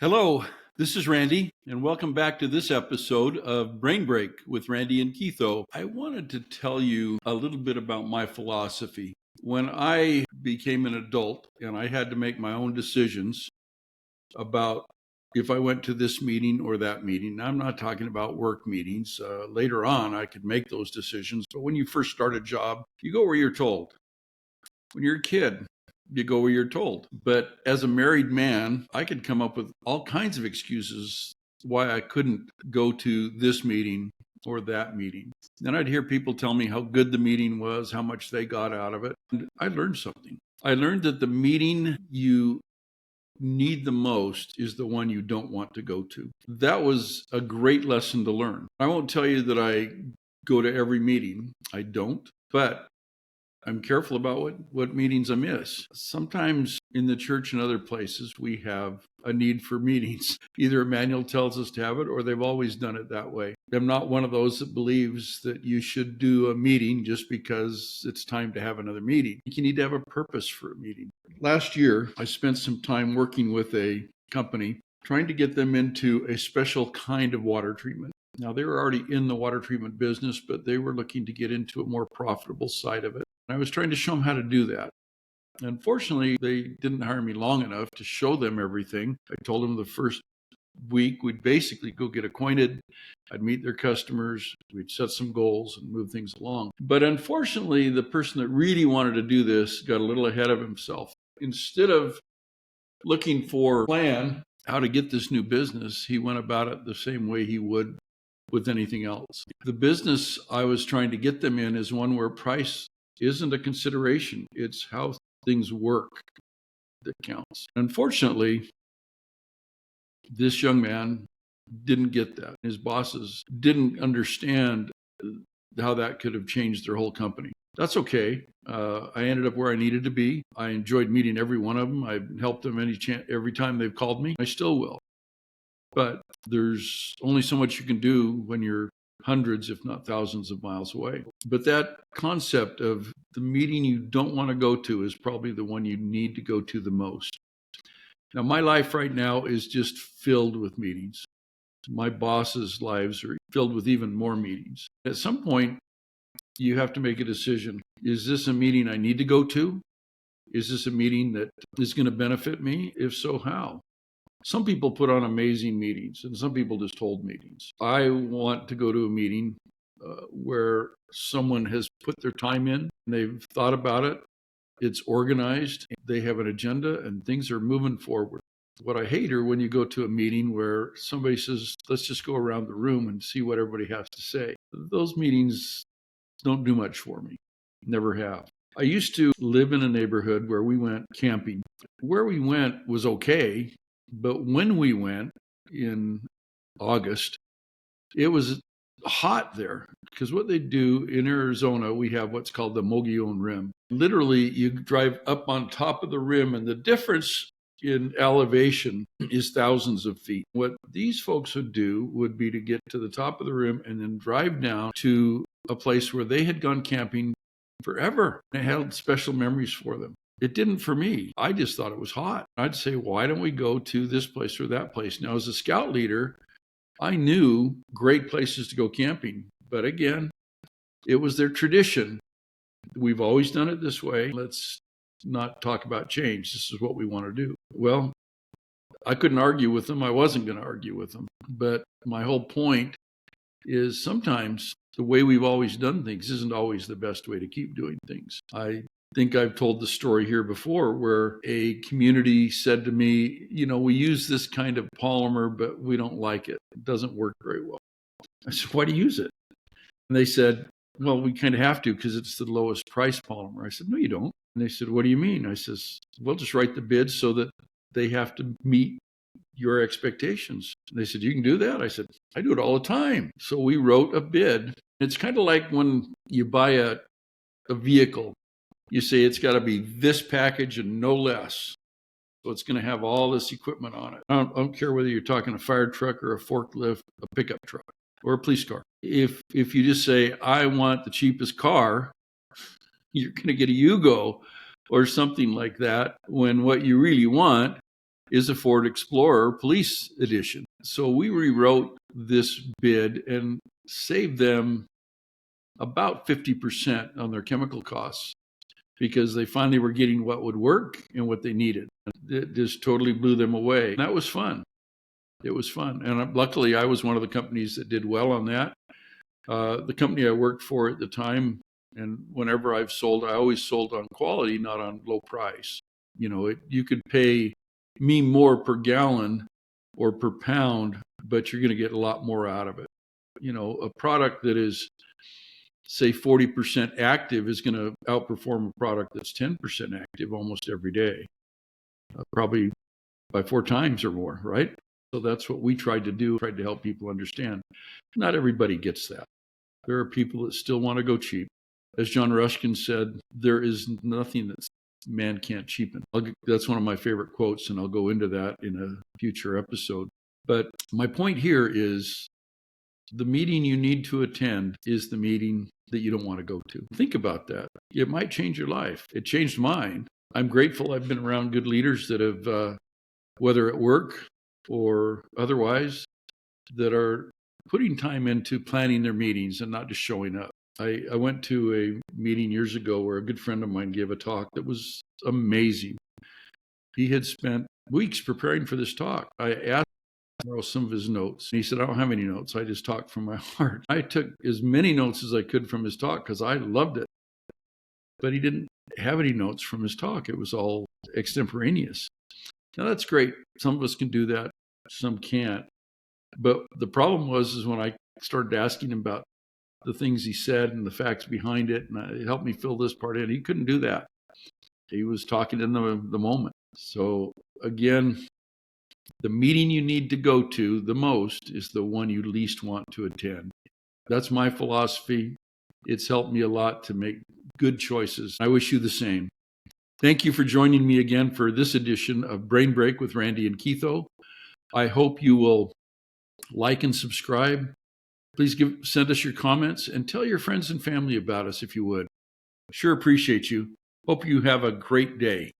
Hello, this is Randy, and welcome back to this episode of Brain Break with Randy and Keitho. I wanted to tell you a little bit about my philosophy. When I became an adult and I had to make my own decisions about if I went to this meeting or that meeting, now, I'm not talking about work meetings. Later on, I could make those decisions, but when you first start a job, you go where you're told. When you're a kid, you go where you're told. But as a married man, I could come up with all kinds of excuses why I couldn't go to this meeting or that meeting. Then I'd hear people tell me how good the meeting was, how much they got out of it. And I learned something. I learned that the meeting you need the most is the one you don't want to go to. That was a great lesson to learn. I won't tell you that I go to every meeting. I don't. But I'm careful about what meetings I miss. Sometimes in the church and other places, we have a need for meetings. Either a manual tells us to have it or they've always done it that way. I'm not one of those that believes that you should do a meeting just because it's time to have another meeting. You need to have a purpose for a meeting. Last year, I spent some time working with a company trying to get them into a special kind of water treatment. Now, they were already in the water treatment business, but they were looking to get into a more profitable side of it. I was trying to show them how to do that. Unfortunately, they didn't hire me long enough to show them everything. I told them the first week we'd basically go get acquainted. I'd meet their customers, we'd set some goals and move things along. But unfortunately, the person that really wanted to do this got a little ahead of himself. Instead of looking for a plan how to get this new business, he went about it the same way he would with anything else. The business I was trying to get them in is one where price isn't a consideration. It's how things work that counts. Unfortunately, this young man didn't get that. His bosses didn't understand how that could have changed their whole company. That's okay. I ended up where I needed to be. I enjoyed meeting every one of them. I helped them every time they've called me. I still will. But there's only so much you can do when you're hundreds, if not thousands of miles away. But that concept of the meeting you don't want to go to is probably the one you need to go to the most. Now, my life right now is just filled with meetings. My boss's lives are filled with even more meetings. At some point, you have to make a decision. Is this a meeting I need to go to? Is this a meeting that is going to benefit me? If so, how? Some people put on amazing meetings, and some people just hold meetings. I want to go to a meeting where someone has put their time in, and they've thought about it, it's organized, they have an agenda, and things are moving forward. What I hate are when you go to a meeting where somebody says, let's just go around the room and see what everybody has to say. Those meetings don't do much for me, never have. I used to live in a neighborhood where we went camping. Where we went was okay, but when we went in August, it was hot there because what they do in Arizona, we have what's called the Mogollon Rim. Literally, you drive up on top of the rim, and the difference in elevation is thousands of feet. What these folks would do would be to get to the top of the rim and then drive down to a place where they had gone camping forever. It held special memories for them. It didn't for me. I just thought it was hot. I'd say, why don't we go to this place or that place? Now, as a scout leader, I knew great places to go camping. But again, it was their tradition. We've always done it this way. Let's not talk about change. This is what we want to do. Well, I couldn't argue with them. I wasn't going to argue with them. But my whole point is sometimes the way we've always done things isn't always the best way to keep doing things. I think I've told the story here before where a community said to me, we use this kind of polymer, but we don't like it. It doesn't work very well. I said, why do you use it? And they said, well, we kind of have to because it's the lowest price polymer. I said, no, you don't. And they said, what do you mean? I says, we'll just write the bid so that they have to meet your expectations. And they said, you can do that? I said, I do it all the time. So we wrote a bid. It's kind of like when you buy a vehicle. You say it's got to be this package and no less. So it's going to have all this equipment on it. I don't care whether you're talking a fire truck or a forklift, a pickup truck, or a police car. If you just say, I want the cheapest car, you're going to get a Yugo or something like that, when what you really want is a Ford Explorer Police Edition. So we rewrote this bid and saved them about 50% on their chemical costs because they finally were getting what would work and what they needed. It just totally blew them away. And that was fun. It was fun. And luckily, I was one of the companies that did well on that. The company I worked for at the time, and whenever I've sold, I always sold on quality, not on low price. You could pay me more per gallon or per pound, but you're going to get a lot more out of it. A product that is, say, 40% active is going to outperform a product that's 10% active almost every day, probably by 4 times or more, right? So that's what we tried to do, tried to help people understand. Not everybody gets that. There are people that still want to go cheap. As John Ruskin said, there is nothing that man can't cheapen. That's one of my favorite quotes, and I'll go into that in a future episode. But my point here is the meeting you need to attend is the meeting that you don't want to go to. Think about that. It might change your life. It changed mine. I'm grateful I've been around good leaders that have, whether at work or otherwise, that are putting time into planning their meetings and not just showing up. I went to a meeting years ago where a good friend of mine gave a talk that was amazing. He had spent weeks preparing for this talk. I asked him some of his notes. He said, I don't have any notes. I just talk from my heart. I took as many notes as I could from his talk because I loved it. But he didn't have any notes from his talk. It was all extemporaneous. Now, that's great. Some of us can do that. Some can't. But the problem was when I started asking him about the things he said and the facts behind it, and it helped me fill this part in. He couldn't do that. He was talking in the moment. So again, the meeting you need to go to the most is the one you least want to attend. That's my philosophy. It's helped me a lot to make good choices. I wish you the same. Thank you for joining me again for this edition of Brain Break with Randy and Keitho. I hope you will like and subscribe. Please send us your comments and tell your friends and family about us if you would. Sure appreciate you. Hope you have a great day.